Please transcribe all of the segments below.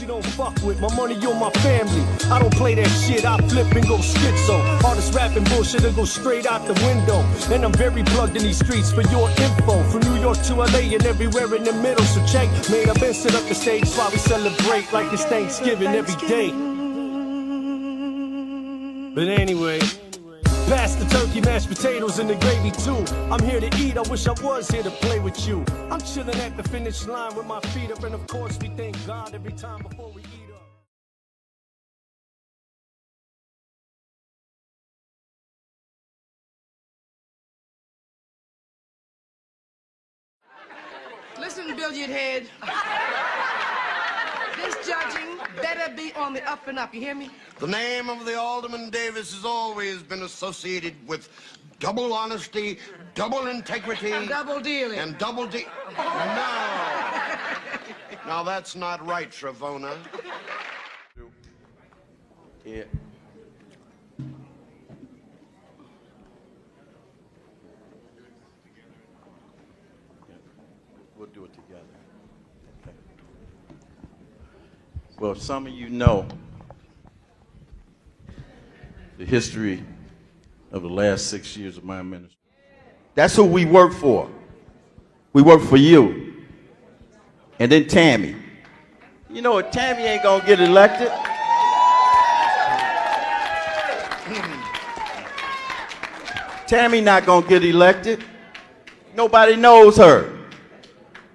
you don't fuck with. My money on my family. I don't play that shit. I flip and go schizo. All this rapping bullshit will go straight out the window. And I'm very plugged in these streets for your info. From New York to LA and everywhere in the middle. So check, made up and set up the stage while we celebrate like it's Thanksgiving every day. But anyway, pass the turkey, mashed potatoes, and the gravy too. I'm here to eat, I wish I was here to play with you. I'm chilling at the finish line with my feet up, and of course we thank God every time before we eat up. Listen, billiard head. This judging better be on the up and up, you hear me? The name of the Alderman Davis has always been associated with double honesty, double integrity. Double dealing. And double No. Now that's not right, Travona. Yeah. We'll do it together. Okay. Well, some of you know the history of the last 6 years of my ministry. That's who we work for. We work for you. And then Tammy. You know what? Tammy ain't gonna get elected. Tammy not gonna get elected. Nobody knows her.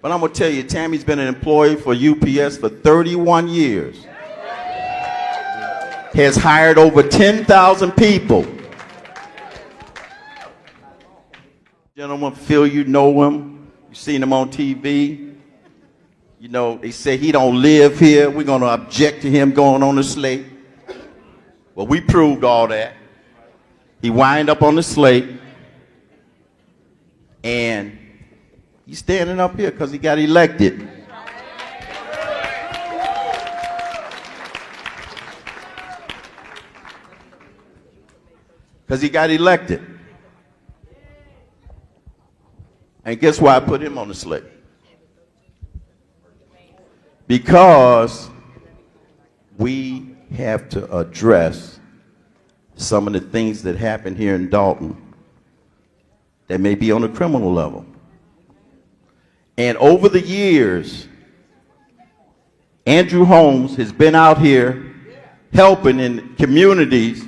But I'm gonna tell you, Tammy's been an employee for UPS for 31 years. Has hired over 10,000 people. Gentleman, Phil, you know him. You've seen him on TV. You know, they say he don't live here. We're gonna object to him going on the slate. Well, we proved all that. He wind up on the slate. And he's standing up here because he got elected. Because he got elected. And guess why I put him on the slate? Because we have to address some of the things that happen here in Dalton that may be on a criminal level. And over the years, Andrew Holmes has been out here helping in communities.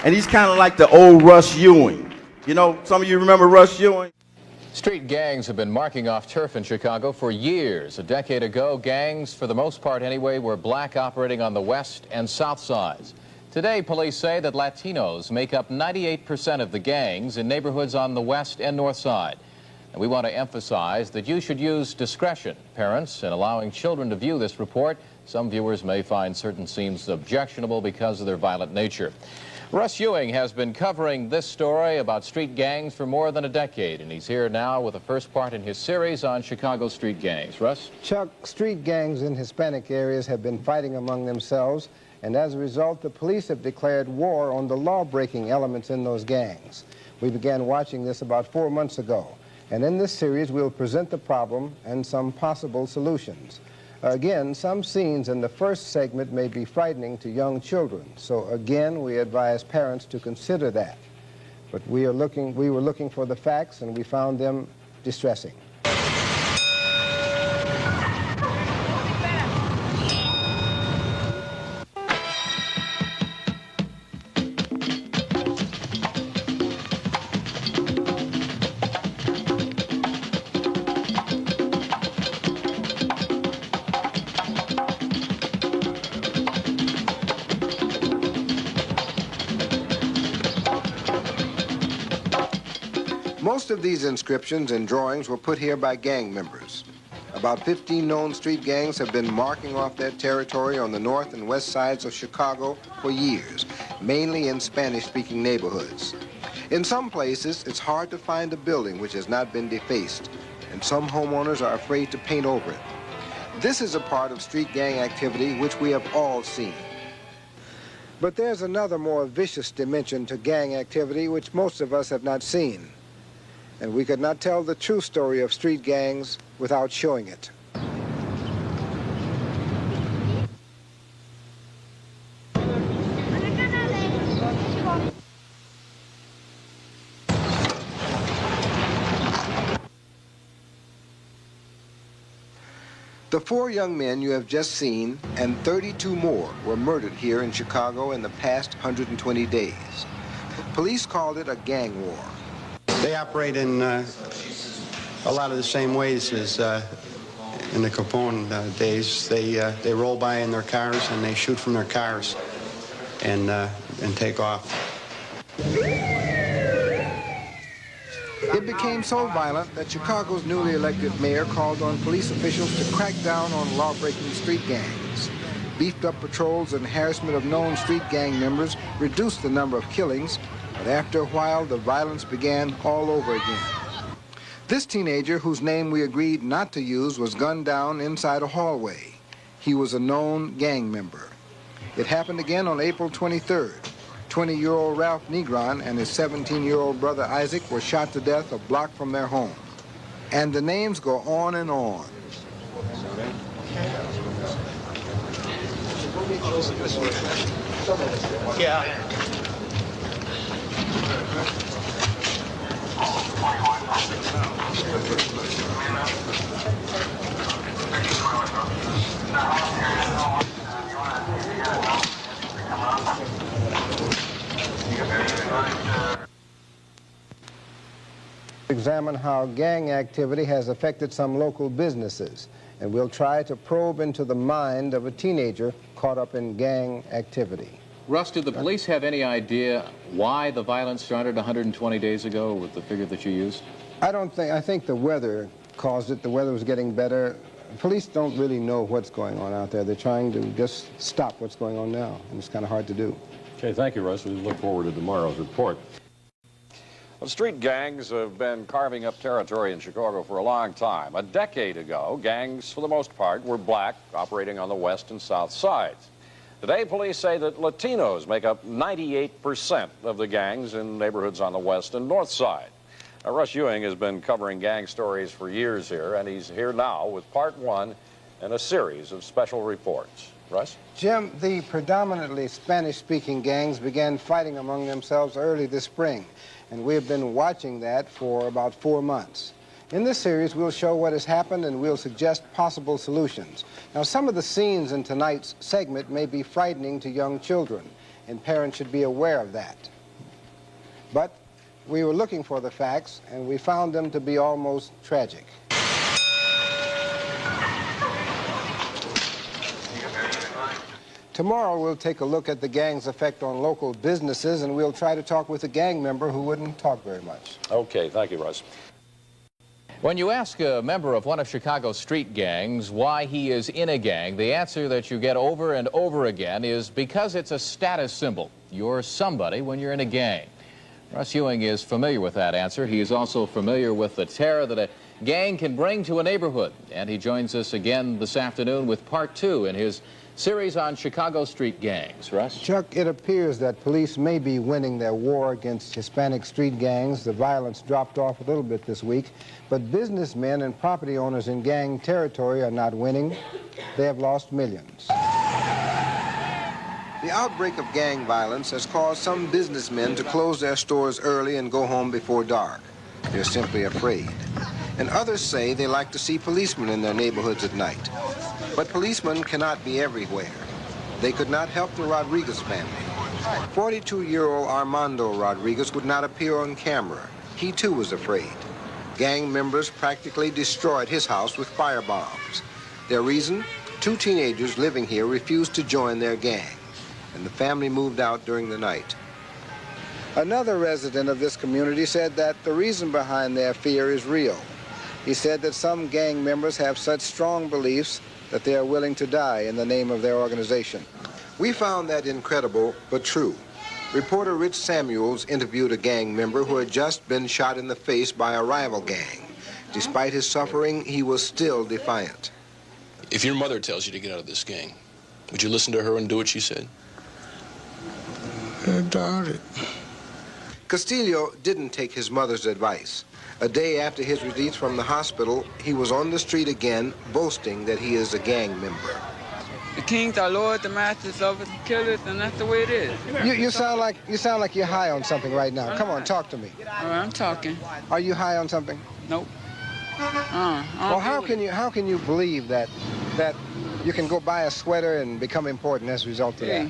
And he's kind of like the old Russ Ewing. You know, some of you remember Russ Ewing? Street gangs have been marking off turf in Chicago for years. A decade ago, gangs, for the most part anyway, were black operating on the west and south sides. Today, police say that Latinos make up 98% of the gangs in neighborhoods on the west and north side. And we want to emphasize that you should use discretion, parents, in allowing children to view this report. Some viewers may find certain scenes objectionable because of their violent nature. Russ Ewing has been covering this story about street gangs for more than a decade, and he's here now with the first part in his series on Chicago street gangs. Russ? Chuck, street gangs in Hispanic areas have been fighting among themselves, and as a result, the police have declared war on the law-breaking elements in those gangs. We began watching this about 4 months ago, and in this series, we'll present the problem and some possible solutions. Again, some scenes in the first segment may be frightening to young children, so again, we advise parents to consider that. But we were looking for the facts, and we found them distressing. Most of these inscriptions and drawings were put here by gang members. About 15 known street gangs have been marking off their territory on the north and west sides of Chicago for years, mainly in Spanish-speaking neighborhoods. In some places, it's hard to find a building which has not been defaced, and some homeowners are afraid to paint over it. This is a part of street gang activity which we have all seen. But there's another more vicious dimension to gang activity which most of us have not seen. and we could not tell the true story of street gangs without showing it. The 4 young men you have just seen and 32 more were murdered here in Chicago in the past 120 days. Police called it a gang war. They operate in a lot of the same ways as in the Capone days. They roll by in their cars and they shoot from their cars and take off. It became so violent that Chicago's newly elected mayor called on police officials to crack down on law-breaking street gangs. Beefed up patrols and harassment of known street gang members reduced the number of killings, but after a while the violence began all over again. This teenager, whose name we agreed not to use, was gunned down inside a hallway. He was a known gang member. It happened again on April 23rd. 20-year-old Ralph Negron and his 17-year-old brother Isaac were shot to death a block from their home. And the names go on and on. Yeah. Examine how gang activity has affected some local businesses, and we'll try to probe into the mind of a teenager caught up in gang activity. Russ, do the police have any idea why the violence started 120 days ago with the figure that you used? I think the weather caused it. The weather was getting better. Police don't really know what's going on out there. They're trying to just stop what's going on now, and it's kind of hard to do. Okay, thank you, Russ. We look forward to tomorrow's report. Well, street gangs have been carving up territory in Chicago for a long time. A decade ago, gangs, for the most part, were black, operating on the west and south sides. Today, police say that Latinos make up 98% of the gangs in neighborhoods on the west and north side. Now, Russ Ewing has been covering gang stories for years here, and he's here now with part 1 and a series of special reports. Russ? Jim, the predominantly Spanish-speaking gangs began fighting among themselves early this spring, and we have been watching that for about 4 months. In this series, we'll show what has happened and we'll suggest possible solutions. Now, some of the scenes in tonight's segment may be frightening to young children, and parents should be aware of that. But we were looking for the facts, and we found them to be almost tragic. Tomorrow, we'll take a look at the gang's effect on local businesses, and we'll try to talk with a gang member who wouldn't talk very much. Okay, thank you, Russ. When you ask a member of one of Chicago's street gangs why he is in a gang, the answer that you get over and over again is because it's a status symbol. You're somebody when you're in a gang. Russ Ewing is familiar with that answer. He is also familiar with the terror that a gang can bring to a neighborhood. And he joins us again this afternoon with part 2 in his series on Chicago street gangs. Russ? Chuck, it appears that police may be winning their war against Hispanic street gangs. The violence dropped off a little bit this week, but businessmen and property owners in gang territory are not winning. They have lost millions. The outbreak of gang violence has caused some businessmen to close their stores early and go home before dark. They're simply afraid. And others say they like to see policemen in their neighborhoods at night. But policemen cannot be everywhere. They could not help the Rodriguez family. 42-year-old Armando Rodriguez would not appear on camera. He too was afraid. Gang members practically destroyed his house with fire bombs. Their reason? 2 teenagers living here refused to join their gang, and the family moved out during the night. Another resident of this community said that the reason behind their fear is real. He said that some gang members have such strong beliefs that they are willing to die in the name of their organization. We found that incredible, but true. Reporter Rich Samuels interviewed a gang member who had just been shot in the face by a rival gang. Despite his suffering, he was still defiant. If your mother tells you to get out of this gang, would you listen to her and do what she said? I doubt it. Castillo didn't take his mother's advice. A day after his release from the hospital, he was on the street again, boasting that he is a gang member. The kings are lords, the masters of the killers, and that's the way it is. You sound like you're high on something right now. Come on, talk to me. All right, I'm talking. Are you high on something? Nope. Well, how can you believe that you can go buy a sweater and become important as a result of that?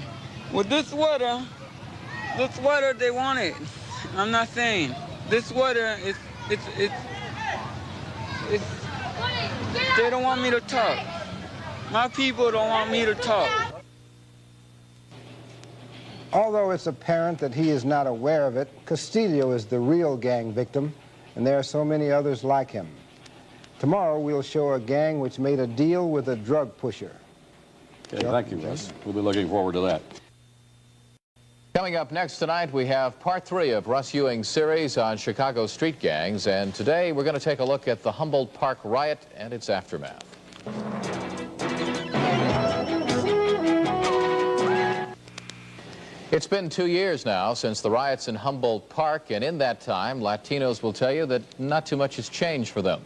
Well, this sweater, they want it. I'm not saying. This sweater, they don't want me to talk. My people don't want me to talk. Although it's apparent that he is not aware of it, Castillo is the real gang victim, and there are so many others like him. Tomorrow we'll show a gang which made a deal with a drug pusher. Okay, thank you, Russ. We'll be looking forward to that. Coming up next tonight, we have part 3 of Russ Ewing's series on Chicago street gangs, and today we're going to take a look at the Humboldt Park riot and its aftermath. It's been 2 years now since the riots in Humboldt Park, and in that time, Latinos will tell you that not too much has changed for them.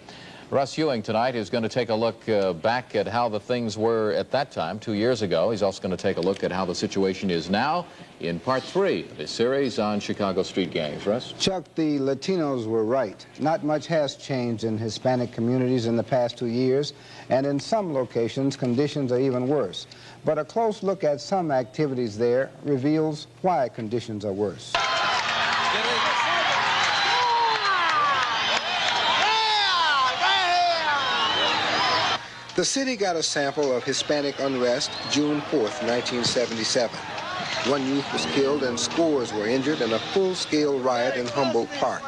Russ Ewing tonight is going to take a look back at how the things were at that time, 2 years ago. He's also going to take a look at how the situation is now in part 3 of his series on Chicago street gangs. Russ? Chuck, the Latinos were right. Not much has changed in Hispanic communities in the past 2 years, and in some locations, conditions are even worse. But a close look at some activities there reveals why conditions are worse. The city got a sample of Hispanic unrest June 4th, 1977. One youth was killed and scores were injured in a full-scale riot in Humboldt Park.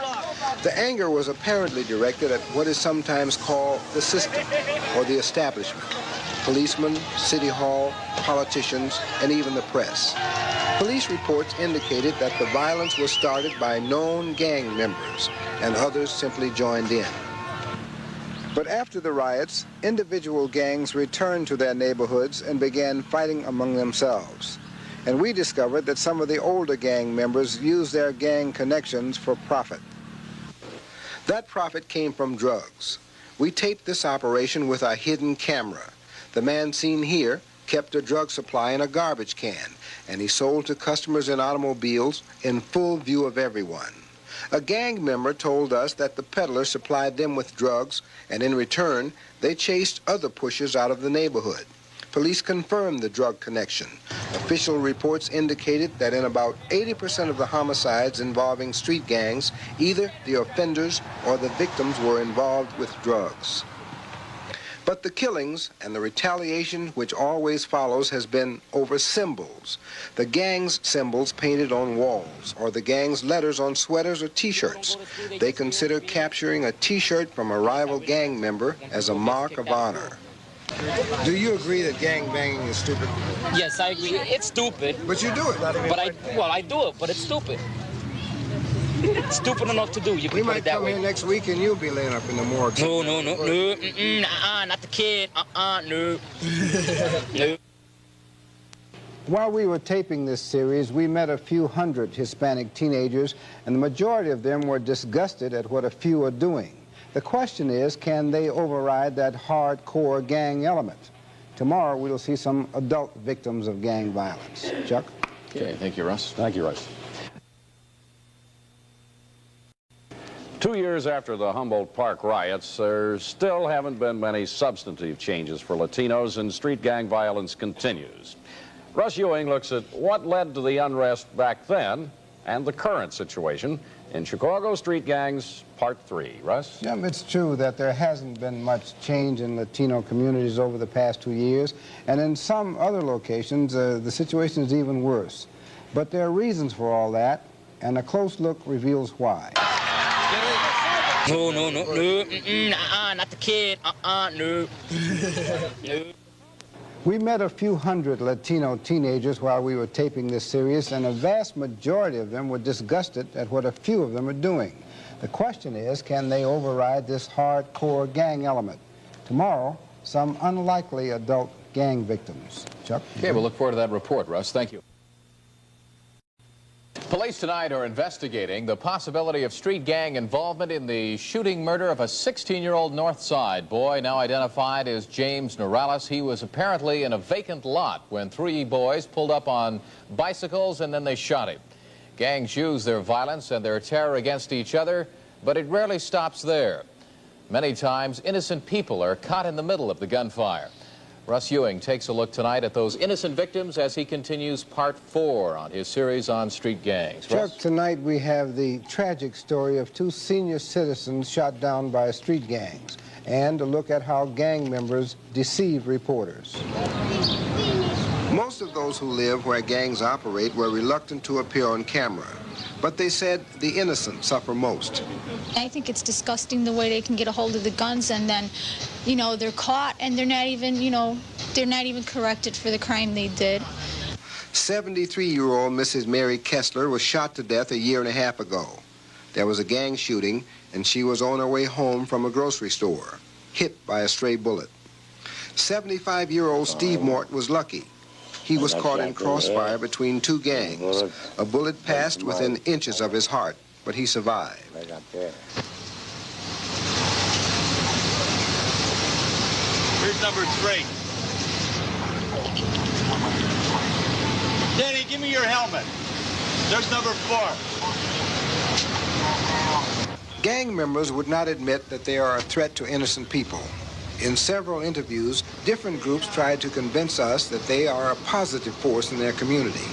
The anger was apparently directed at what is sometimes called the system or the establishment. Policemen, city hall, politicians, and even the press. Police reports indicated that the violence was started by known gang members, and others simply joined in. But after the riots, individual gangs returned to their neighborhoods and began fighting among themselves. And we discovered that some of the older gang members used their gang connections for profit. That profit came from drugs. We taped this operation with a hidden camera. The man seen here kept a drug supply in a garbage can, and he sold to customers in automobiles in full view of everyone. A gang member told us that the peddler supplied them with drugs, and in return, they chased other pushers out of the neighborhood. Police confirmed the drug connection. Official reports indicated that in about 80% of the homicides involving street gangs, either the offenders or the victims were involved with drugs. But the killings and the retaliation which always follows has been over symbols. The gang's symbols painted on walls, or the gang's letters on sweaters or T-shirts. They consider capturing a T-shirt from a rival gang member as a mark of honor. Do you agree that gang banging is stupid? Yes, I agree. It's stupid. But you do it. But I do it, but it's stupid. It's stupid enough to do. You We can put might it that come way. here next week and you'll be laying up in the morgue. No, not the kid. No. No. While we were taping this series, we met a few hundred Hispanic teenagers, and the majority of them were disgusted at what a few are doing. The question is, can they override that hardcore gang element? Tomorrow, we'll see some adult victims of gang violence. Chuck? Okay, thank you, Russ. Thank you, Russ. 2 years after the Humboldt Park riots, there still haven't been many substantive changes for Latinos, and street gang violence continues. Russ Ewing looks at what led to the unrest back then and the current situation in Chicago street gangs, part 3. Russ? Yeah, it's true that there hasn't been much change in Latino communities over the past 2 years, and in some other locations, the situation is even worse. But there are reasons for all that, and a close look reveals why. No, not the kid. No. No. We met a few hundred Latino teenagers while we were taping this series, and a vast majority of them were disgusted at what a few of them are doing. The question is, can they override this hardcore gang element? Tomorrow, some unlikely adult gang victims. Chuck? Okay, we'll look forward to that report, Russ. Thank you. Police tonight are investigating the possibility of street gang involvement in the shooting murder of a 16-year-old North Side boy, now identified as James Norales. He was apparently in a vacant lot when 3 boys pulled up on bicycles and then they shot him. Gangs use their violence and their terror against each other, but it rarely stops there. Many times, innocent people are caught in the middle of the gunfire. Russ Ewing takes a look tonight at those innocent victims as he continues part 4 on his series on street gangs. Chuck, tonight we have the tragic story of 2 senior citizens shot down by street gangs, and a look at how gang members deceive reporters. Most of those who live where gangs operate were reluctant to appear on camera, but they said the innocent suffer most. I think it's disgusting the way they can get a hold of the guns and then, you know, they're caught and they're not even, you know, they're not even corrected for the crime they did. 73-year-old Mrs. Mary Kessler was shot to death a year and a half ago. There was a gang shooting, and she was on her way home from a grocery store, hit by a stray bullet. 75-year-old Steve Mort was lucky. He was caught in crossfire between 2 gangs. A bullet passed within inches of his heart, but he survived. Here's number 3. Danny, give me your helmet. There's number 4. Gang members would not admit that they are a threat to innocent people. In several interviews, different groups tried to convince us that they are a positive force in their community.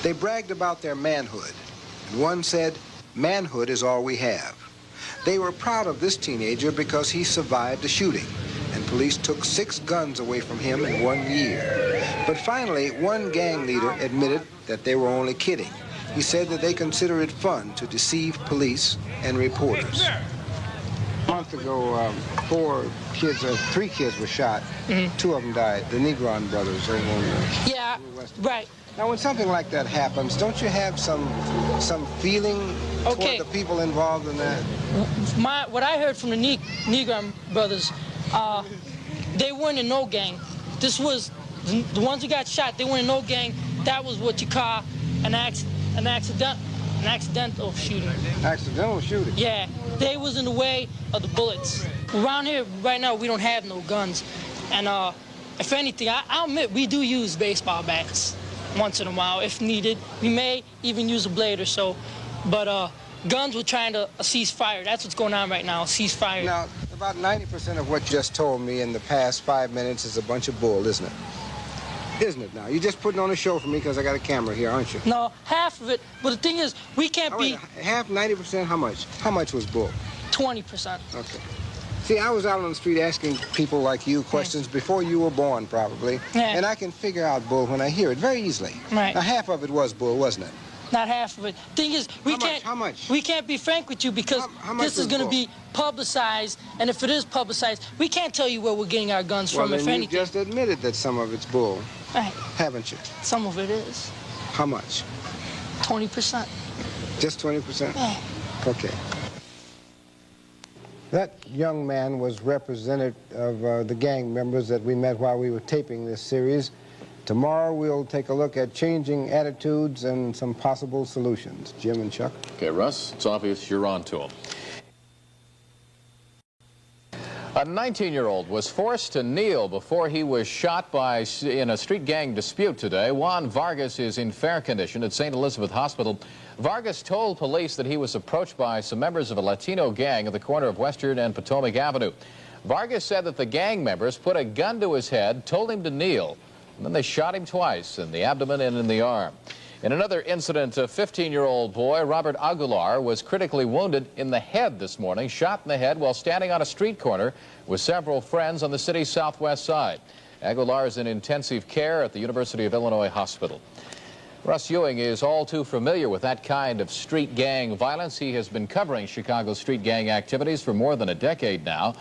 They bragged about their manhood, and one said, "Manhood is all we have." They were proud of this teenager because he survived the shooting, and police took 6 guns away from him in 1 year. But finally, one gang leader admitted that they were only kidding. He said that they consider it fun to deceive police and reporters. A month ago, 3 kids were shot. 2 of them died. The Negron brothers over on the right. Now, when something like that happens, don't you have some feeling toward the people involved in that? What I heard from the Negron brothers, they weren't in no gang. This was the ones who got shot. They weren't in no gang. That was what you call an accidental shooting. Accidental shooting? Yeah, they was in the way of the bullets. Around here right now we don't have no guns, and if anything, I'll admit we do use baseball bats once in a while if needed. We may even use a blade or so, but guns, we're trying to cease fire. That's what's going on right now, cease fire. Now, about 90% of what you just told me in the past 5 minutes is a bunch of bull, isn't it? Isn't it now? You're just putting on a show for me because I got a camera here, aren't you? No, half of it. But the thing is, we can't be... Half, 90%, how much? How much was bull? 20%. Okay. See, I was out on the street asking people like you questions before you were born, probably. Yeah. And I can figure out bull when I hear it very easily. Right. Now, half of it was bull, wasn't it? Not half of it. Thing is, How much? We can't be frank with you because this is going to be publicized, and if it is publicized, we can't tell you where we're getting our guns from, if anything. You just admitted that some of it's bull, right? Haven't you? Some of it is. How much? 20%. Just 20%? Yeah. Okay. That young man was representative of the gang members that we met while we were taping this series. Tomorrow we'll take a look at changing attitudes and some possible solutions. Jim and Chuck. Okay, Russ, it's obvious you're on to them. A 19-year-old was forced to kneel before he was shot in a street gang dispute today. Juan Vargas is in fair condition at St. Elizabeth Hospital. Vargas told police that he was approached by some members of a Latino gang at the corner of Western and Potomac Avenue. Vargas said that the gang members put a gun to his head, told him to kneel, and then they shot him twice in the abdomen and in the arm. In another incident, a 15-year-old boy, Robert Aguilar, was critically wounded in the head this morning, shot in the head while standing on a street corner with several friends on the city's southwest side. Aguilar is in intensive care at the University of Illinois Hospital. Russ Ewing is all too familiar with that kind of street gang violence. He has been covering Chicago's street gang activities for more than a decade now.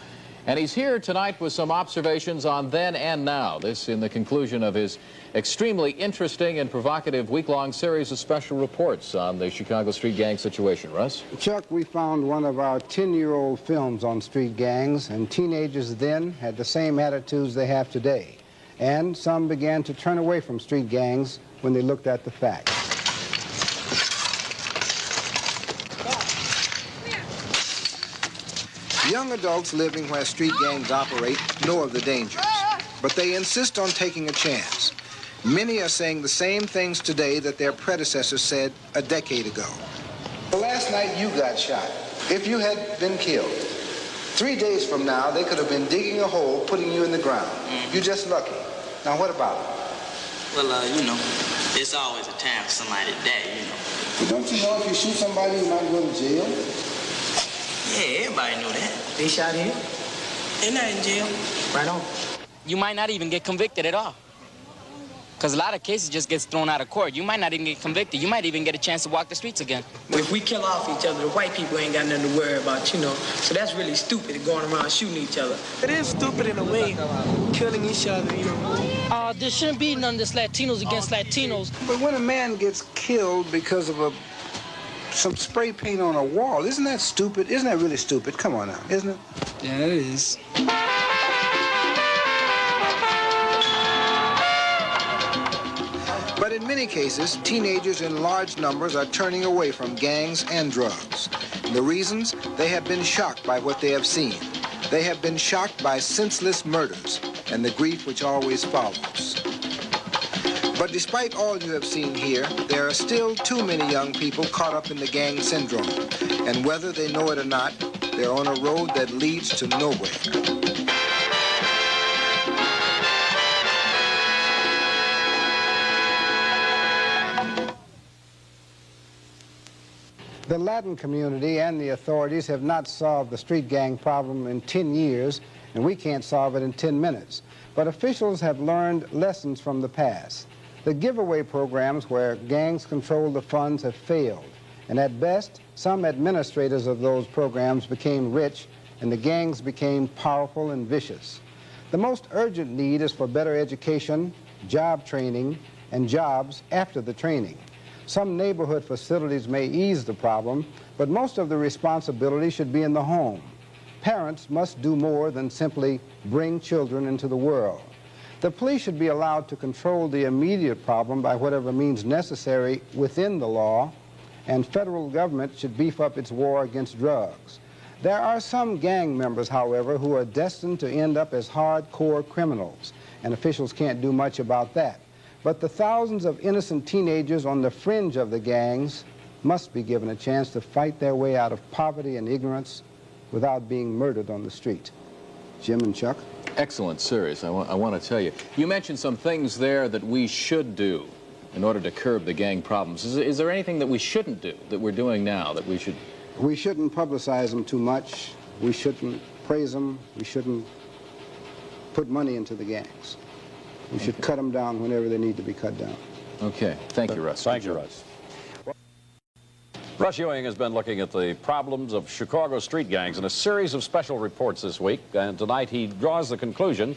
And he's here tonight with some observations on then and now. This in the conclusion of his extremely interesting and provocative week-long series of special reports on the Chicago street gang situation. Russ? Chuck, we found one of our 10-year-old films on street gangs, and teenagers then had the same attitudes they have today. And some began to turn away from street gangs when they looked at the facts. Young adults living where street gangs operate know of the dangers, but they insist on taking a chance. Many are saying the same things today that their predecessors said a decade ago. Last night you got shot. If you had been killed, 3 days from now they could have been digging a hole, putting you in the ground. You're just lucky. Now what about it? Well, you know, it's always a time for somebody to die, you know. But don't you know if you shoot somebody, you might go to jail? Yeah, everybody know that. They shot him. They're not in jail. Right on. You might not even get convicted at all. Because a lot of cases just gets thrown out of court. You might not even get convicted. You might even get a chance to walk the streets again. If we kill off each other, the white people ain't got nothing to worry about, you know. So that's really stupid, going around shooting each other. It is stupid in a way, killing each other, you know. There shouldn't be none of this Latinos against Latinos. But when a man gets killed because of some spray paint on a wall, isn't that stupid? Isn't that really stupid? Come on now, isn't it? Yeah, it is. But in many cases, teenagers in large numbers are turning away from gangs and drugs. And the reasons? They have been shocked by what they have seen. They have been shocked by senseless murders and the grief which always follows. But despite all you have seen here, there are still too many young people caught up in the gang syndrome. And whether they know it or not, they're on a road that leads to nowhere. The Latin community and the authorities have not solved the street gang problem in 10 years, and we can't solve it in 10 minutes. But officials have learned lessons from the past. The giveaway programs where gangs control the funds have failed, and at best, some administrators of those programs became rich, and the gangs became powerful and vicious. The most urgent need is for better education, job training, and jobs after the training. Some neighborhood facilities may ease the problem, but most of the responsibility should be in the home. Parents must do more than simply bring children into the world. The police should be allowed to control the immediate problem by whatever means necessary within the law, and federal government should beef up its war against drugs. There are some gang members, however, who are destined to end up as hardcore criminals, and officials can't do much about that. But the thousands of innocent teenagers on the fringe of the gangs must be given a chance to fight their way out of poverty and ignorance without being murdered on the street. Jim and Chuck? Excellent series. I want to tell you. You mentioned some things there that we should do in order to curb the gang problems. Is there anything that we shouldn't do that we're doing now that we should? We shouldn't publicize them too much. We shouldn't praise them. We shouldn't put money into the gangs. We should cut them down whenever they need to be cut down. Okay. Thank you, Russ. Thank you, Russ. Russ Ewing has been looking at the problems of Chicago street gangs in a series of special reports this week, and tonight he draws the conclusion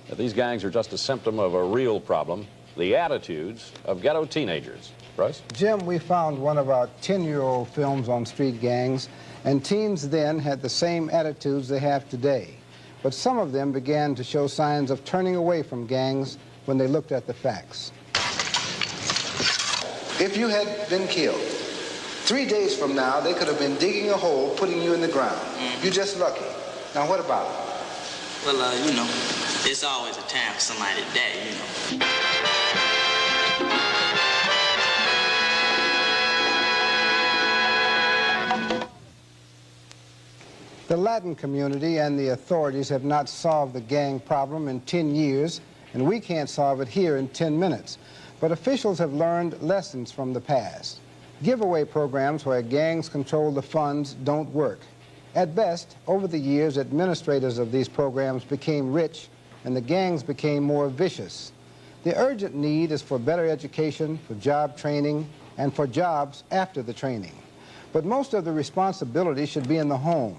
that these gangs are just a symptom of a real problem, the attitudes of ghetto teenagers. Russ? Jim, we found one of our 10-year-old films on street gangs, and teens then had the same attitudes they have today. But some of them began to show signs of turning away from gangs when they looked at the facts. If you had been killed, 3 days from now, they could have been digging a hole, putting you in the ground. You're just lucky. Now, what about it? Well, you know, it's always a time for somebody to die, you know. The Latin community and the authorities have not solved the gang problem in 10 years, and we can't solve it here in 10 minutes. But officials have learned lessons from the past. Giveaway programs where gangs control the funds don't work. At best, over the years, administrators of these programs became rich, and the gangs became more vicious. The urgent need is for better education, for job training, and for jobs after the training. But most of the responsibility should be in the home.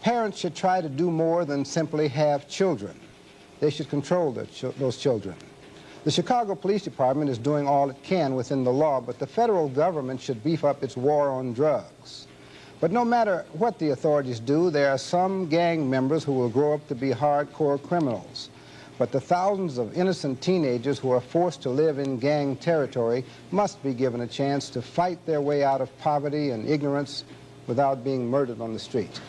Parents should try to do more than simply have children. They should control those children. The Chicago Police Department is doing all it can within the law, but the federal government should beef up its war on drugs. But no matter what the authorities do, there are some gang members who will grow up to be hardcore criminals. But the thousands of innocent teenagers who are forced to live in gang territory must be given a chance to fight their way out of poverty and ignorance without being murdered on the street.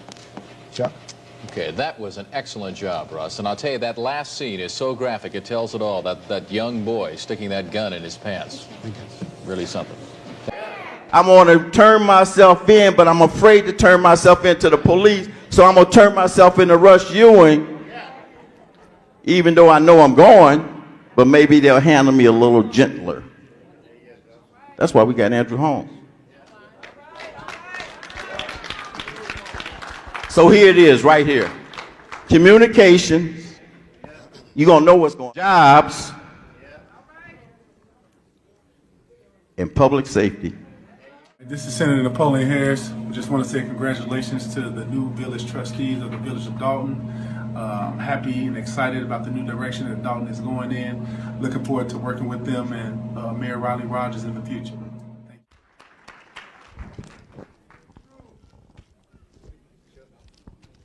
Chuck? Okay, that was an excellent job, Russ. And I'll tell you, that last scene is so graphic, it tells it all. That young boy sticking that gun in his pants. Really something. I'm going to turn myself in, but I'm afraid to turn myself into the police, so I'm going to turn myself into Russ Ewing, even though I know I'm going, but maybe they'll handle me a little gentler. That's why we got Andrew Holmes. So here it is, right here. Communications. You're going to know what's going on. Jobs. And public safety. This is Senator Napoleon Harris. We just want to say congratulations to the new village trustees of the Village of Dalton. I'm happy and excited about the new direction that Dalton is going in. Looking forward to working with them and Mayor Riley Rogers in the future. Thank you.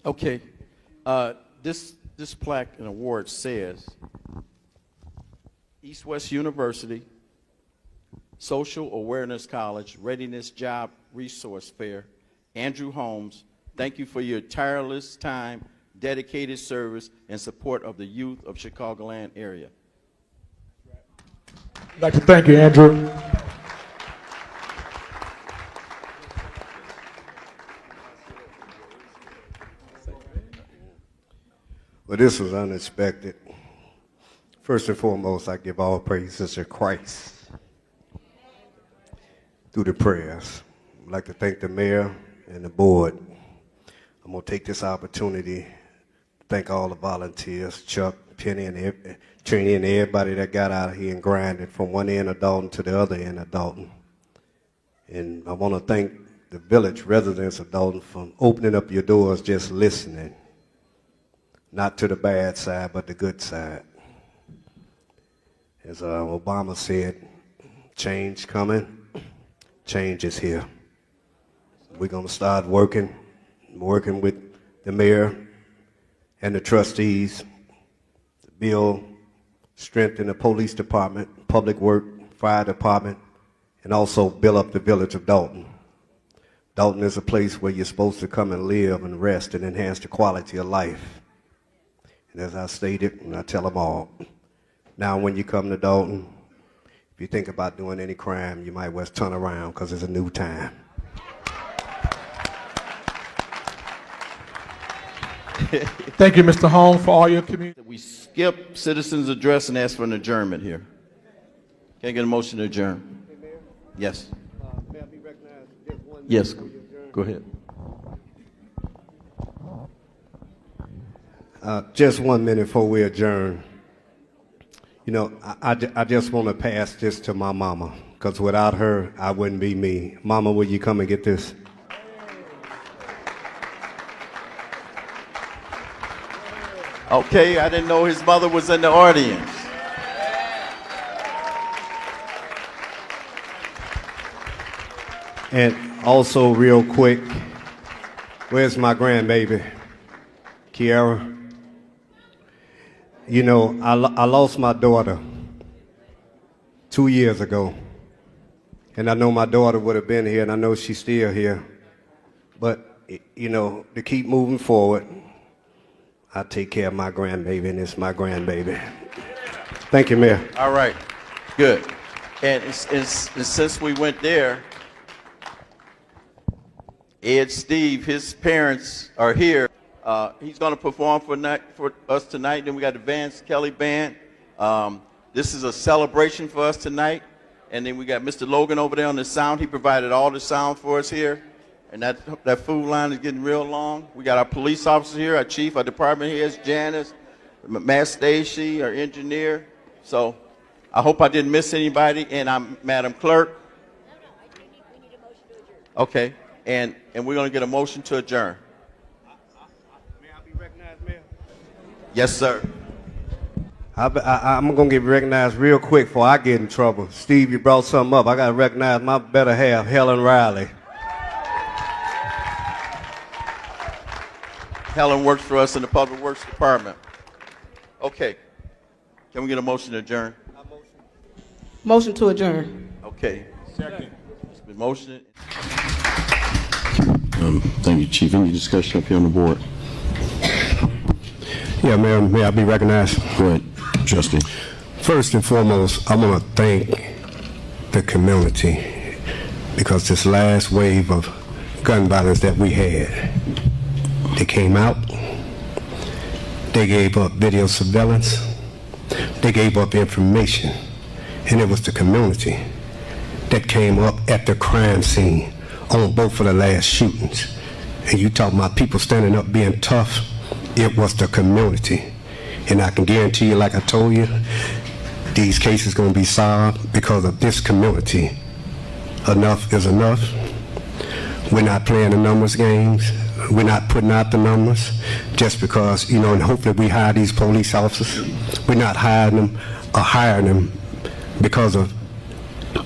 Okay, this plaque and award says East West University, Social Awareness College, Readiness Job Resource Fair, Andrew Holmes, thank you for your tireless time, dedicated service, and support of the youth of Chicagoland area. I'd like to thank you, Andrew. Well, this was unexpected. First and foremost, I give all praises to Christ through the prayers. I'd like to thank the mayor and the board. I'm going to take this opportunity to thank all the volunteers, Chuck, Penny, and Trini, and everybody that got out of here and grinded from one end of Dalton to the other end of Dalton. And I want to thank the village residents of Dalton for opening up your doors, just listening. Not to the bad side, but the good side. As Obama said, change coming, change is here. We're going to start working with the mayor and the trustees to build strength in the police department, public work, fire department, and also build up the village of Dalton. Dalton is a place where you're supposed to come and live and rest and enhance the quality of life. And as I stated, and I tell them all, now when you come to Dalton, if you think about doing any crime, you might well turn around because it's a new time. Thank you, Mr. Holmes, for all your community. We skip citizens' address and ask for an adjournment here. Can I get a motion to adjourn? Yes. May I be recognized just 1 minute? Yes, go ahead. Just 1 minute before we adjourn. You know, I just want to pass this to my mama, because without her, I wouldn't be me. Mama, will you come and get this? Okay, I didn't know his mother was in the audience. And also, real quick, where's my grandbaby, Kiara? You know, I lost my daughter 2 years ago. And I know my daughter would have been here, and I know she's still here. But, you know, to keep moving forward, I take care of my grandbaby, and it's my grandbaby. Thank you, Mayor. All right, good. And since we went there, Ed Steve, his parents are here. He's going to perform for us tonight. Then we got the Vance Kelly Band. This is a celebration for us tonight. And then we got Mr. Logan over there on the sound. He provided all the sound for us here. And that food line is getting real long. We got our police officers here, our chief, our department heads, Janice, Matt Stacy, our engineer. So I hope I didn't miss anybody. And I'm Madam Clerk. Okay. And we're going to get a motion to adjourn. May I be recognized, Mayor? Yes, sir. I'm going to get recognized real quick before I get in trouble. Steve, you brought something up. I got to recognize my better half, Helen Riley. Helen works for us in the Public Works Department. Okay. Can we get a motion to adjourn? Motion to adjourn. Okay. Second. It's been motioned. Thank you, Chief. Any discussion up here on the board? Yeah, Mayor, may I be recognized? Go ahead, Trustee. First and foremost, I want to thank the community because this last wave of gun violence that we had, they came out, they gave up video surveillance, they gave up information, and it was the community that came up at the crime scene on both of the last shootings. And you talking about people standing up being tough, it was the community. And I can guarantee you, like I told you, these cases going to be solved because of this community. Enough is enough. We're not playing the numbers games. We're not putting out the numbers just because, you know, and hopefully we hire these police officers. We're not hiring them or hiring them because of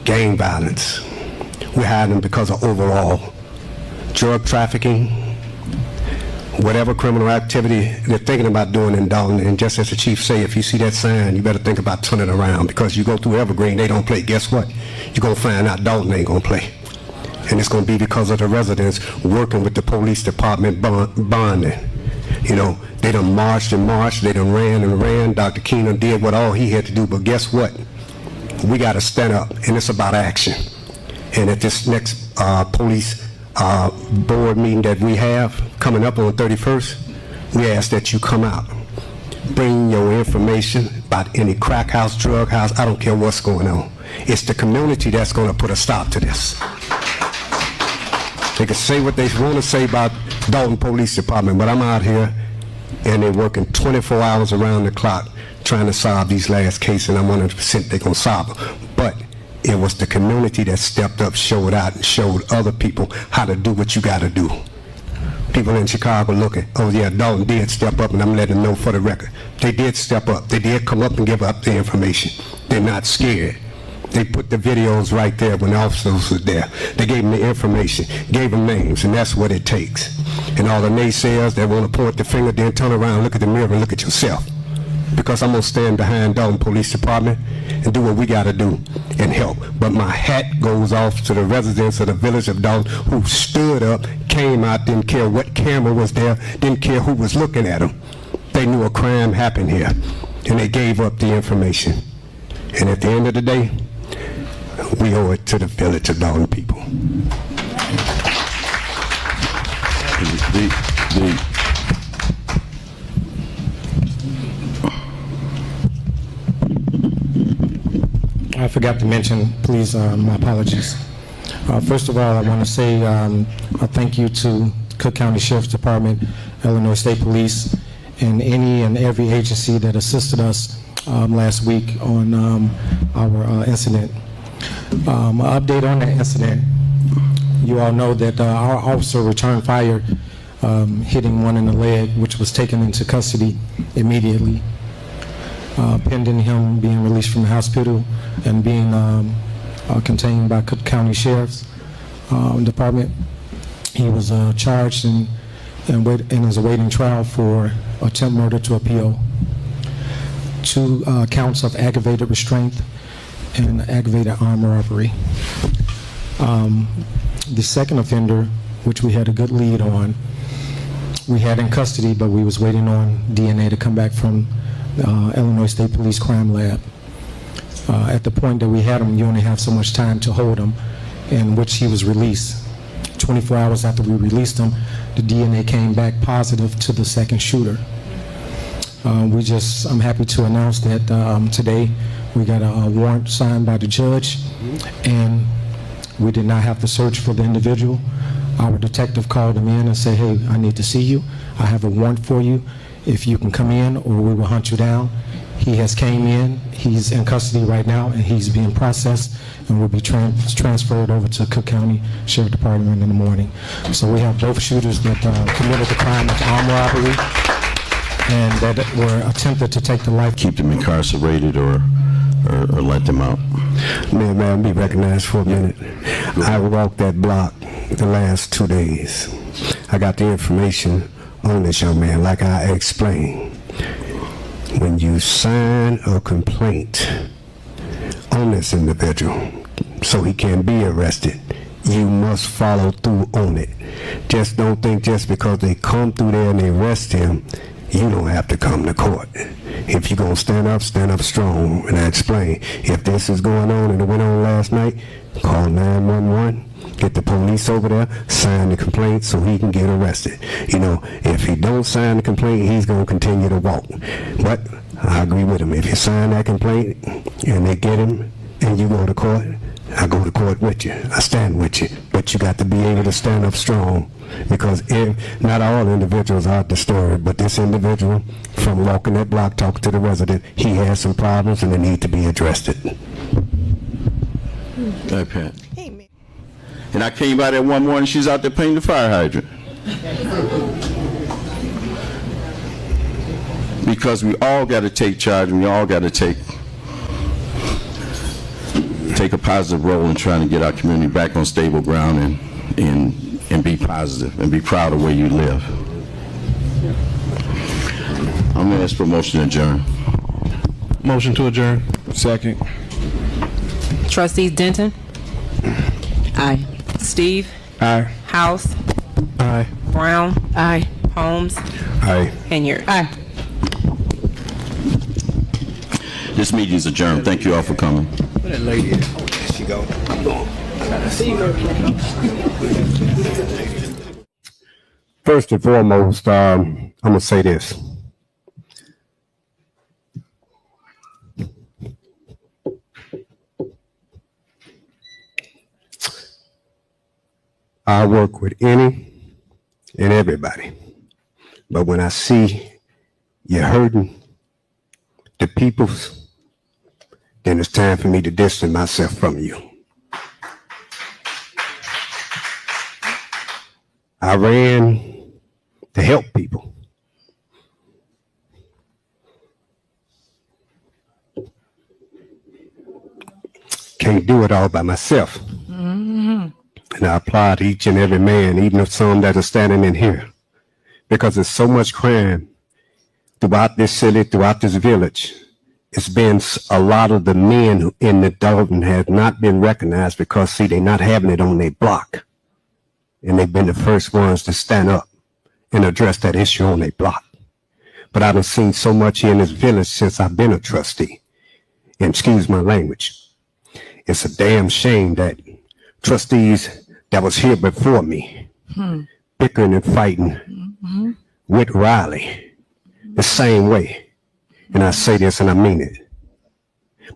gang violence. We're hiring them because of overall drug trafficking, whatever criminal activity they're thinking about doing in Dalton. And just as the chief say, if you see that sign, you better think about turning around, because you go through Evergreen, they don't play. Guess what? You're going to find out Dalton ain't going to play. And it's going to be because of the residents working with the police department bonding. You know, they done marched and marched, they done ran and ran. Dr. Keenan did what all he had to do, but guess what? We got to stand up, and it's about action. And at this next police board meeting that we have coming up on the 31st, we ask that you come out. Bring your information about any crack house, drug house, I don't care what's going on. It's the community that's going to put a stop to this. They can say what they want to say about Dalton Police Department, but I'm out here and they're working 24 hours around the clock trying to solve these last cases, and I'm 100% they're going to solve them. But it was the community that stepped up, showed out, and showed other people how to do what you got to do. People in Chicago looking, oh yeah, Dalton did step up, and I'm letting them know for the record. They did step up. They did come up and give up the information. They're not scared. They put the videos right there when the officers were there. They gave them the information, gave them names, and that's what it takes. And all the naysayers that want to point the finger, then turn around, look at the mirror, and look at yourself. Because I'm going to stand behind Dalton Police Department and do what we got to do and help. But my hat goes off to the residents of the village of Dalton who stood up, came out, didn't care what camera was there, didn't care who was looking at them. They knew a crime happened here, and they gave up the information. And at the end of the day, we owe it to the village of Dalton people. I forgot to mention, please, my apologies. First of all, I want to say a thank you to Cook County Sheriff's Department, Illinois State Police, and any and every agency that assisted us last week on our incident. An update on that incident. You all know that our officer returned fire, hitting one in the leg, which was taken into custody immediately, pending him being released from the hospital and being contained by Cook County Sheriff's Department. He was charged and is awaiting trial for attempt murder to appeal, 2 counts of aggravated restraint and aggravated armed robbery. The second offender, which we had a good lead on, we had in custody, but we was waiting on DNA to come back from Illinois State Police Crime Lab. At the point that we had him, you only have so much time to hold him, in which he was released. 24 hours after we released him, the DNA came back positive to the second shooter. I'm happy to announce that today we got a warrant signed by the judge, and we did not have to search for the individual. Our detective called him in and said, hey, I need to see you. I have a warrant for you. If you can come in or we will hunt you down. He has came in. He's in custody right now, and he's being processed and will be transferred over to Cook County Sheriff Department in the morning. So we have both shooters that committed the crime of armed robbery and that were attempted to take the life. Keep them incarcerated or let them out. Man, be recognized for a minute. I walked that block the last 2 days. I got the information on this young man, like I explained. When you sign a complaint on this individual so he can be arrested, you must follow through on it. Just don't think just because they come through there and they arrest him you don't have to come to court. If you're going to stand up strong. And I explain, if this is going on and it went on last night, call 911, get the police over there, sign the complaint so he can get arrested. You know, if he don't sign the complaint, he's going to continue to walk. But I agree with him. If you sign that complaint and they get him and you go to court, I go to court with you. I stand with you. But you got to be able to stand up strong, because not all individuals are disturbed, but this individual, from walking that block, talking to the resident, he has some problems and they need to be addressed. Hey, Pat. Hey, man. And I came by there one morning, she's out there painting the fire hydrant. Because we all got to take charge, and we all got to take a positive role in trying to get our community back on stable ground and be positive and be proud of where you live. I'm going to ask for a motion to adjourn. Motion to adjourn. Second. Trustees Denton? Aye. Steve? Aye. House? Aye. Brown? Aye. Holmes? Aye. Henyard? Aye. This meeting is adjourned. Thank you all for coming. Where that lady is? Oh, there she go. First and foremost, I'm going to say this. I work with any and everybody. But when I see you hurting the peoples, then it's time for me to distance myself from you. I ran to help people. Can't do it all by myself. Mm-hmm. And I applaud each and every man, even some that are standing in here, because there's so much crime throughout this city, throughout this village. It's been a lot of the men in the Dalton have not been recognized because, see, they're not having it on their block. And they've been the first ones to stand up and address that issue on their block. But I've seen so much here in this village since I've been a trustee. And excuse my language. It's a damn shame that trustees that was here before me, bickering and fighting with Riley the same way. And I say this and I mean it.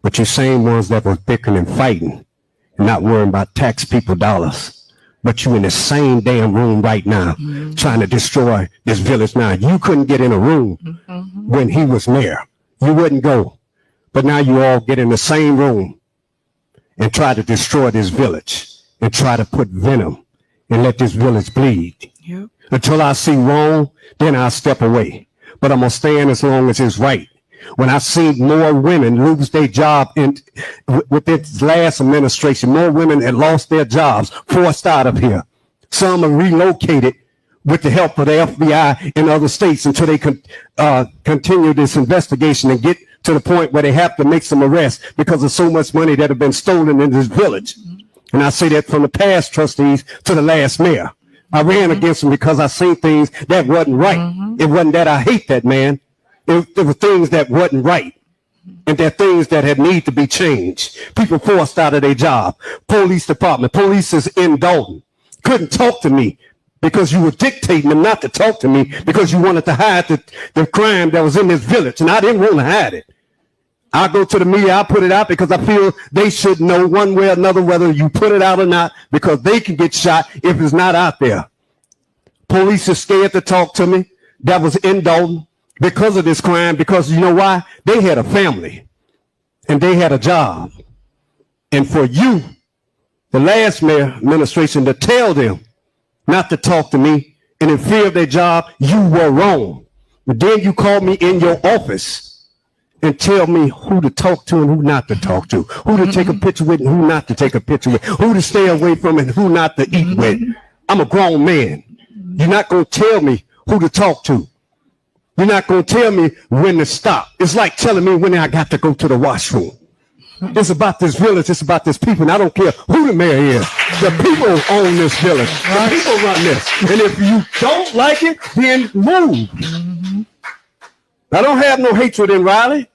But you same ones that was bickering and fighting and not worrying about tax people dollars, but you in the same damn room right now trying to destroy this village now. You couldn't get in a room when he was mayor. You wouldn't go. But now you all get in the same room and try to destroy this village and try to put venom and let this village bleed. Yep. Until I see wrong, then I'll step away. But I'm going to stand as long as it's right. When I see more women lose their job with this last administration, more women had lost their jobs, forced out of here. Some are relocated with the help of the FBI in other states until they continue this investigation and get to the point where they have to make some arrests because of so much money that have been stolen in this village. And I say that from the past trustees to the last mayor. I ran against him because I seen things that wasn't right. It wasn't that I hate that man. There were things that wasn't right. And there are things that had need to be changed. People forced out of their job. Police department, police is in Dalton. Couldn't talk to me because you were dictating them not to talk to me because you wanted to hide the crime that was in this village. And I didn't want to hide it. I go to the media, I put it out because I feel they should know one way or another whether you put it out or not, because they can get shot if it's not out there. Police are scared to talk to me. That was in Dalton because of this crime, because you know why? They had a family and they had a job. And for you, the last mayor administration, to tell them not to talk to me and in fear of their job, you were wrong. But then you called me in your office and tell me who to talk to and who not to talk to, who to take a picture with and who not to take a picture with, who to stay away from and who not to eat with. I'm a grown man. You're not going to tell me who to talk to. You're not going to tell me when to stop. It's like telling me when I got to go to the washroom. It's about this village. It's about this people. And I don't care who the mayor is. The people own this village. The people run this. And if you don't like it, then move. I don't have no hatred in Riley.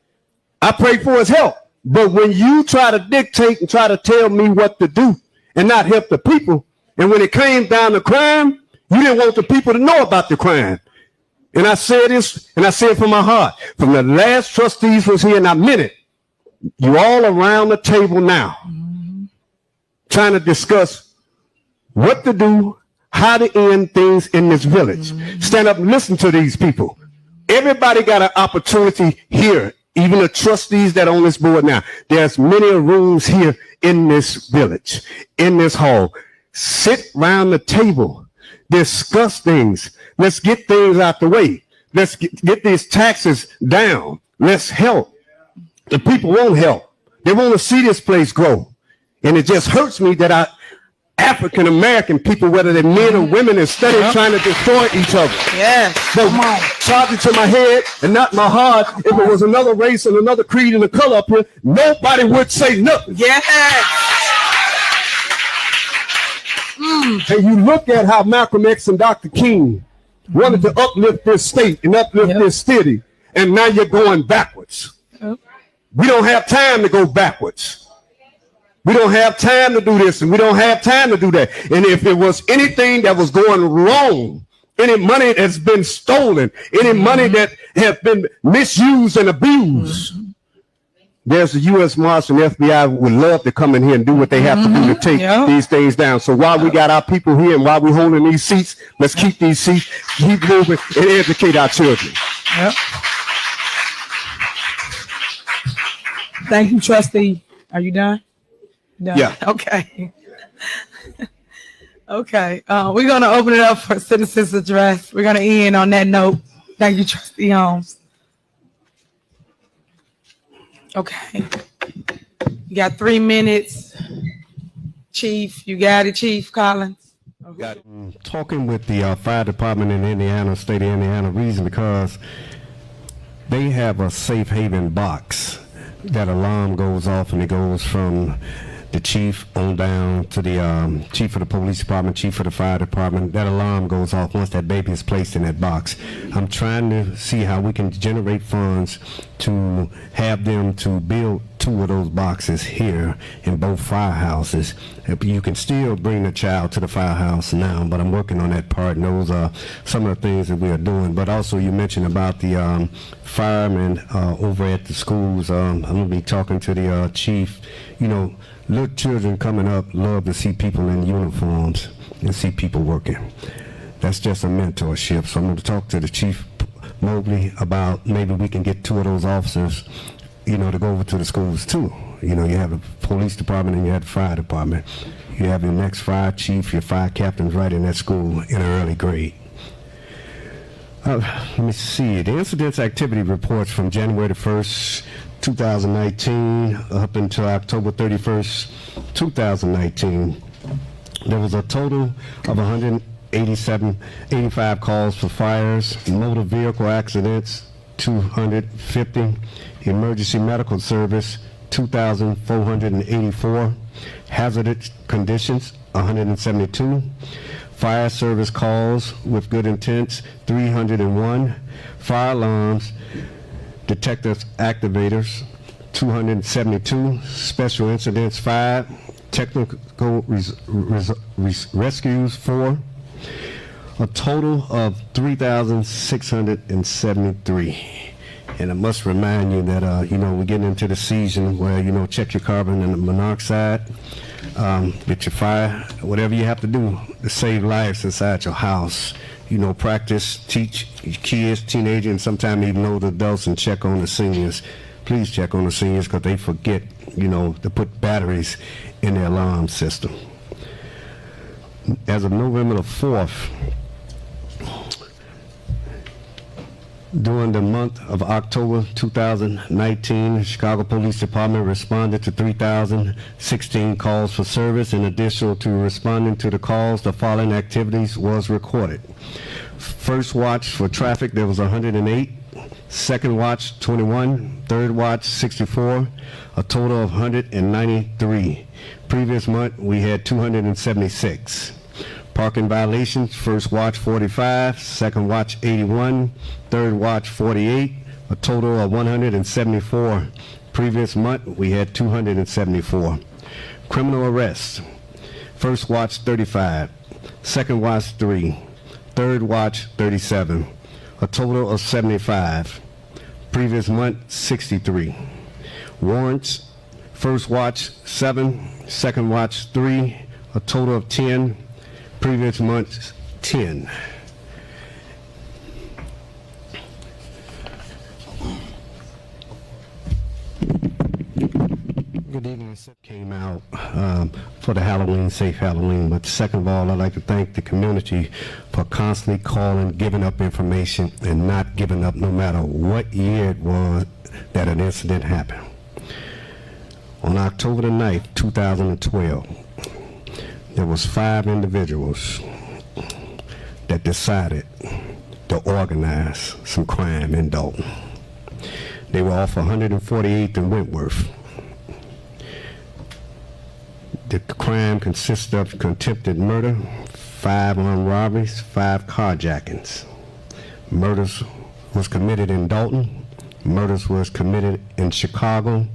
I pray for his help. But when you try to dictate and try to tell me what to do and not help the people, and when it came down to crime, you didn't want the people to know about the crime. And I said this, and I said it from my heart. From the last trustees was here, and I meant it. You all around the table now, trying to discuss what to do, how to end things in this village. Stand up and listen to these people. Everybody got an opportunity here, even the trustees that are on this board now. There's many rooms here in this village, in this hall. Sit around the table, discuss things. Let's get things out the way. Let's get these taxes down. Let's help. The people won't help. They want to see this place grow. And it just hurts me that African American people, whether they're men or women, instead of trying to destroy each other. Yes. So charge it to my head and not my heart. If it was another race and another creed and a color up here, nobody would say nothing. Yes. And you look at how Malcolm X and Dr. King wanted to uplift this state and uplift this city, and now you're going backwards. We don't have time to go backwards. We don't have time to do this, and we don't have time to do that. And if there was anything that was going wrong, any money that's been stolen, any money that has been misused and abused, there's the U.S. Marshal and FBI would love to come in here and do what they have to do to take these things down. So while we got our people here and while we're holding these seats, let's keep these seats, keep moving, and educate our children. Yep. Thank you, Trustee. Are you done? Done. Yeah. Okay. Okay. We're going to open it up for citizens' address. We're going to end on that note. Thank you, Trustee Holmes. Okay. You got 3 minutes. Chief, you got it, Chief Collins? Got talking with the fire department in Indiana, state of Indiana, reason because they have a safe haven box. That alarm goes off and it goes from the chief on down to the chief of the police department, chief of the fire department. That alarm goes off once that baby is placed in that box. I'm trying to see how we can generate funds to have them to build 2 of those boxes here in both firehouses. You can still bring the child to the firehouse now, but I'm working on that part, and those are some of the things that we are doing. But also you mentioned about the firemen over at the schools. I'm going to be talking to the chief. You know, little children coming up love to see people in uniforms and see people working. That's just a mentorship. So I'm going to talk to the Chief Mobley about maybe we can get 2 of those officers, you know, to go over to the schools too. You know, you have the police department and you have the fire department. You have your next fire chief, your fire captains right in that school in an early grade. Let me see. The incidents activity reports from January the 1st, 2019 up until October 31st, 2019. There was a total of 85 calls for fires, motor vehicle accidents, 250, emergency medical service, 2,484, hazardous conditions, 172, fire service calls with good intents, 301, fire alarms, detectives activators, 272, special incidents 5, technical rescues 4, a total of 3,673. And I must remind you that, you know, we're getting into the season where, you know, check your carbon and the monoxide, get your fire, whatever you have to do to save lives inside your house. You know, practice, teach your kids, teenagers, and sometimes even older adults, and check on the seniors. Please check on the seniors because they forget, you know, to put batteries in their alarm system. As of November the 4th, during the month of October 2019, the Chicago Police Department responded to 3,016 calls for service. In addition to responding to the calls, the following activities was recorded. First watch for traffic, there was 108. Second watch, 21. Third watch, 64. A total of 193. Previous month, we had 276. Parking violations, first watch 45, second watch 81, third watch 48, a total of 174. Previous month, we had 274. Criminal arrests. First watch, 35. Second watch, 3. Third watch, 37. A total of 75. Previous month, 63. Warrants. First watch, 7. Second watch, 3. A total of 10. Previous month, 10. Good evening. Came out for the Halloween, Safe Halloween. But second of all, I'd like to thank the community for constantly calling, giving up information, and not giving up no matter what year it was that an incident happened. On October the 9th, 2012, there was 5 individuals that decided to organize some crime in Dalton. They were off 148th and Wentworth. The crime consists of attempted murder, 5 armed robberies, 5 carjackings. Murders was committed in Dalton. Murders was committed in Chicago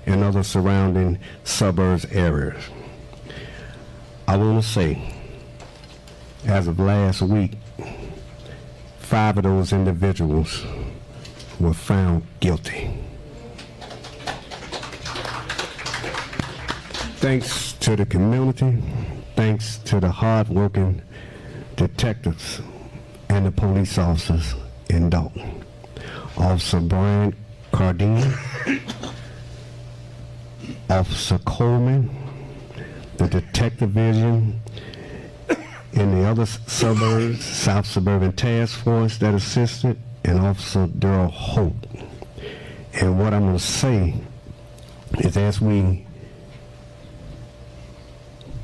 and other surrounding suburbs areas. I want to say, as of last week, 5 of those individuals were found guilty. Thanks to the community, thanks to the hard-working detectives and the police officers in Dalton. Officer Brian Cardine, Officer Coleman, the detective division in the other suburbs, South Suburban Task Force that assisted, and Officer Darrell Holt. And what I'm going to say is, as we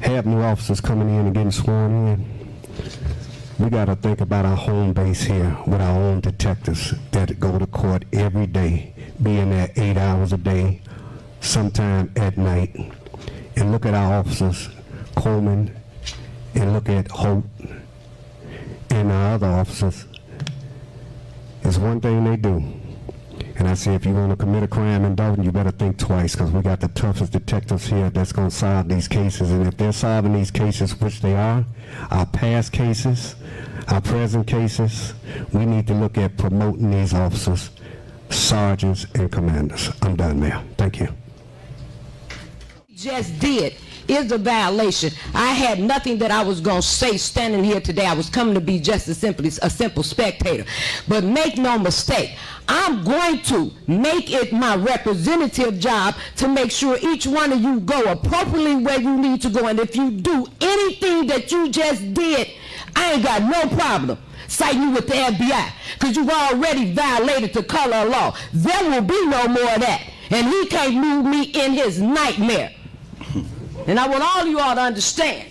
have new officers coming in and getting sworn in, we got to think about our home base here with our own detectives that go to court every day, being there 8 hours a day, sometime at night, and look at our officers, Coleman, and look at Holt, and our other officers. It's one thing they do. And I say, if you're going to commit a crime in Dalton, you better think twice, because we got the toughest detectives here that's going to solve these cases. And if they're solving these cases, which they are, our past cases, our present cases, we need to look at promoting these officers, sergeants, and commanders. I'm done now. Thank you. Just did is a violation. I had nothing that I was going to say standing here today. I was coming to be just a simple spectator. But make no mistake, I'm going to make it my representative job to make sure each one of you go appropriately where you need to go. And if you do anything that you just did, I ain't got no problem citing you with the FBI, because you've already violated the color of law. There will be no more of that. And he can't move me in his nightmare. And I want all you all to understand,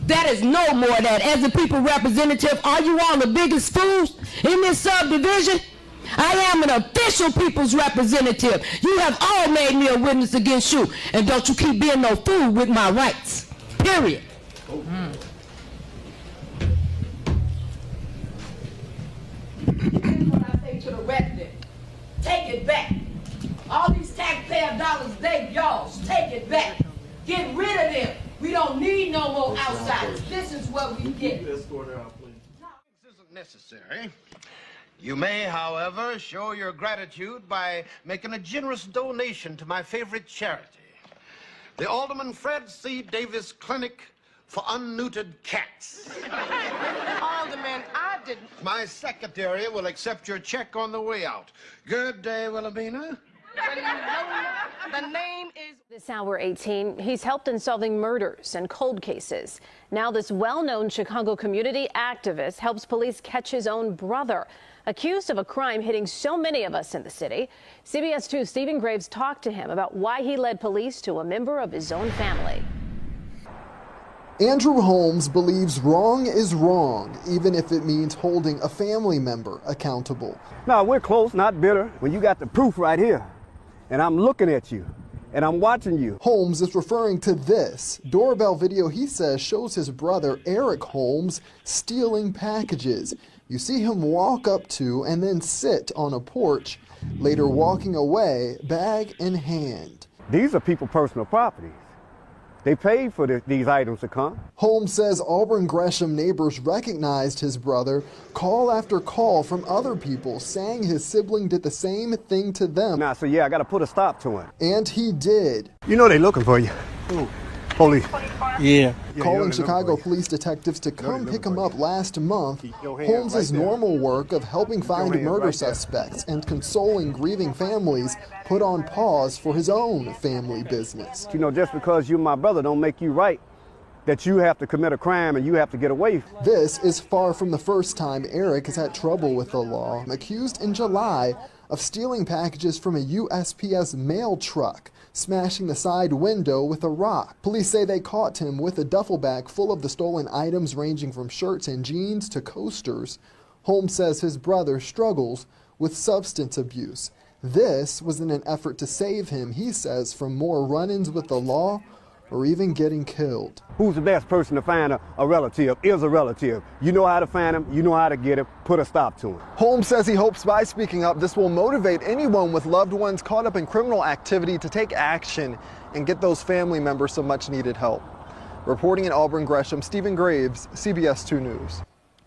that is no more of that. As a people representative, are you all the biggest fools in this subdivision? I am an official people's representative. You have all made me a witness against you. And don't you keep being no fool with my rights. Period. What I say to the resident, take it back. All these taxpayer dollars, they yours. Take it back. Get rid of them. We don't need no more outsiders. This is what we get. This isn't necessary. You may, however, show your gratitude by making a generous donation to my favorite charity, the Alderman Fred C. Davis Clinic for Unneutered Cats. Alderman, I didn't. My secretary will accept your check on the way out. Good day, Wilhelmina. The name is... This hour 18, he's helped in solving murders and cold cases. Now this well-known Chicago community activist helps police catch his own brother, accused of a crime hitting so many of us in the city. CBS 2's Stephen Graves talked to him about why he led police to a member of his own family. Andrew Holmes believes wrong is wrong, even if it means holding a family member accountable. No, we're close, not bitter. When you got the proof right here, and I'm looking at you, and I'm watching you. Holmes is referring to this doorbell video he says shows his brother Eric Holmes stealing packages. You see him walk up to and then sit on a porch later walking away, bag in hand. These are people's personal properties. They paid for these items to come. Holmes says Auburn Gresham neighbors recognized his brother. Call after call from other people saying his sibling did the same thing to them. So yeah, I got to put a stop to him. And he did. You know they looking for you. Ooh. Police. Yeah. Calling Chicago police detectives to come pick him up last month, Holmes' normal work of helping find murder suspects and consoling grieving families put on pause for his own family business. You know, just because you're my brother don't make you right, that you have to commit a crime and you have to get away. This is far from the first time Eric has had trouble with the law, accused in July of stealing packages from a USPS mail truck, smashing the side window with a rock. Police say they caught him with a duffel bag full of the stolen items ranging from shirts and jeans to coasters. Holmes says his brother struggles with substance abuse. This was in an effort to save him, he says, from more run-ins with the law or even getting killed. Who's the best person to find a relative is a relative. You know how to find him, you know how to get him, put a stop to him. Holmes says he hopes by speaking up this will motivate anyone with loved ones caught up in criminal activity to take action and get those family members some much needed help. Reporting in Auburn Gresham, Stephen Graves, CBS 2 News.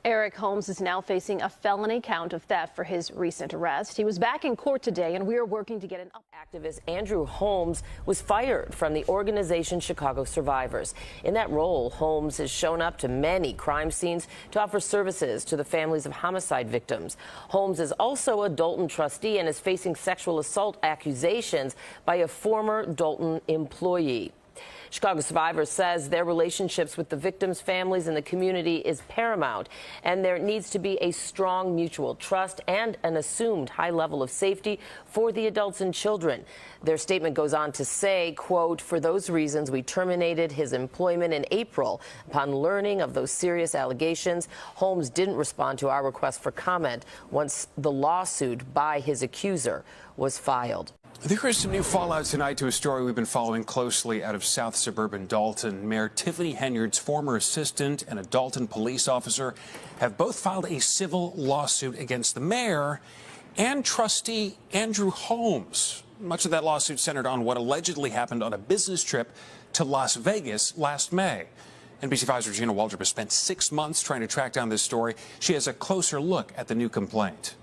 Eric Holmes is now facing a felony count of theft for his recent arrest. He was back in court today, and we are working to get an Activist Andrew Holmes was fired from the organization Chicago Survivors. In that role, Holmes has shown up to many crime scenes to offer services to the families of homicide victims. Holmes is also a Dalton trustee and is facing sexual assault accusations by a former Dalton employee. Chicago Survivors says their relationships with the victims' families and the community is paramount, and there needs to be a strong mutual trust and an assumed high level of safety for the adults and children. Their statement goes on to say, quote, "For those reasons, we terminated his employment in April. Upon learning of those serious allegations, Holmes didn't respond to our request for comment once the lawsuit by his accuser was filed." There is some new fallout tonight to a story we've been following closely out of South Suburban Dalton. Mayor Tiffany Henyard's former assistant and a Dalton police officer have both filed a civil lawsuit against the mayor and trustee Andrew Holmes. Much of that lawsuit centered on what allegedly happened on a business trip to Las Vegas last May. NBC5's Regina Waldrop has spent 6 months trying to track down this story. She has a closer look at the new complaint.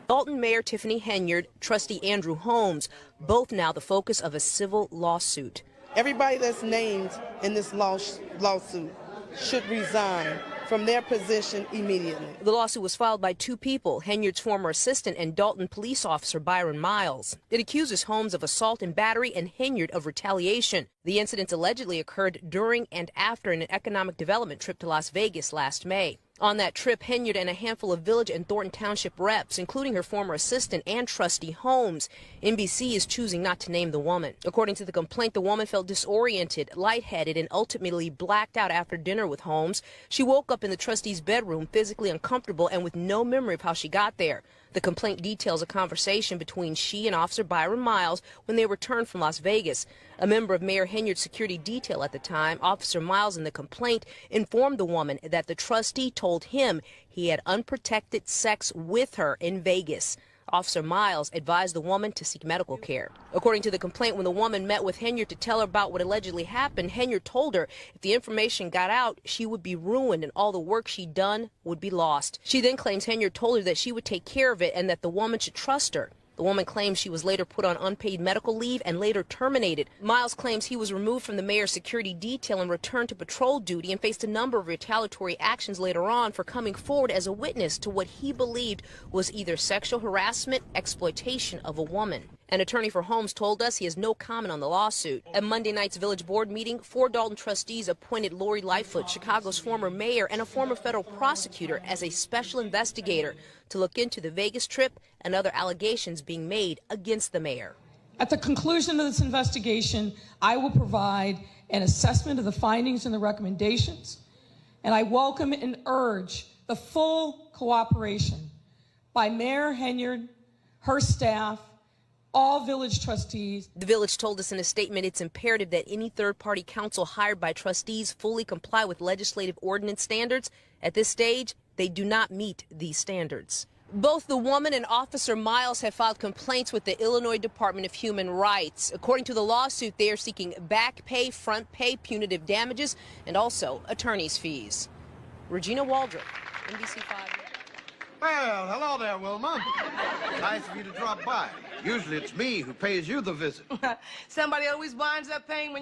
Dalton Mayor Tiffany Henyard, trustee Andrew Holmes, both now the focus of a civil lawsuit. Everybody that's named in this lawsuit should resign from their position immediately. The lawsuit was filed by two people, Henyard's former assistant and Dalton police officer Byron Miles. It accuses Holmes of assault and battery and Henyard of retaliation. The incidents allegedly occurred during and after an economic development trip to Las Vegas last May. On that trip, Henyard and a handful of Village and Thornton Township reps, including her former assistant and trustee Holmes. NBC is choosing not to name the woman. According to the complaint, the woman felt disoriented, lightheaded, and ultimately blacked out after dinner with Holmes. She woke up in the trustee's bedroom, physically uncomfortable and with no memory of how she got there. The complaint details a conversation between she and Officer Byron Miles when they returned from Las Vegas. A member of Mayor Henyard's security detail at the time, Officer Miles, in the complaint informed the woman that the trustee told him he had unprotected sex with her in Vegas. Officer Miles advised the woman to seek medical care. According to the complaint, when the woman met with Henyard to tell her about what allegedly happened, Henyard told her if the information got out, she would be ruined and all the work she'd done would be lost. She then claims Henyard told her that she would take care of it and that the woman should trust her. The woman claims she was later put on unpaid medical leave and later terminated. Miles claims he was removed from the mayor's security detail and returned to patrol duty and faced a number of retaliatory actions later on for coming forward as a witness to what he believed was either sexual harassment, exploitation of a woman. An attorney for Holmes told us he has no comment on the lawsuit. At Monday night's village board meeting, 4 Dalton trustees appointed Lori Lightfoot, Chicago's former mayor and a former federal prosecutor, as a special investigator to look into the Vegas trip and other allegations being made against the mayor. At the conclusion of this investigation, I will provide an assessment of the findings and the recommendations, and I welcome and urge the full cooperation by Mayor Henyard, her staff, all village trustees. The village told us in a statement it's imperative that any third-party counsel hired by trustees fully comply with legislative ordinance standards. At this stage, they do not meet these standards. Both the woman and Officer Miles have filed complaints with the Illinois Department of Human Rights. According to the lawsuit, they are seeking back pay, front pay, punitive damages, and also attorney's fees. Regina Waldrop, NBC5. Well, hello there, Wilma. Nice of you to drop by. Usually it's me who pays you the visit. Somebody always winds up paying when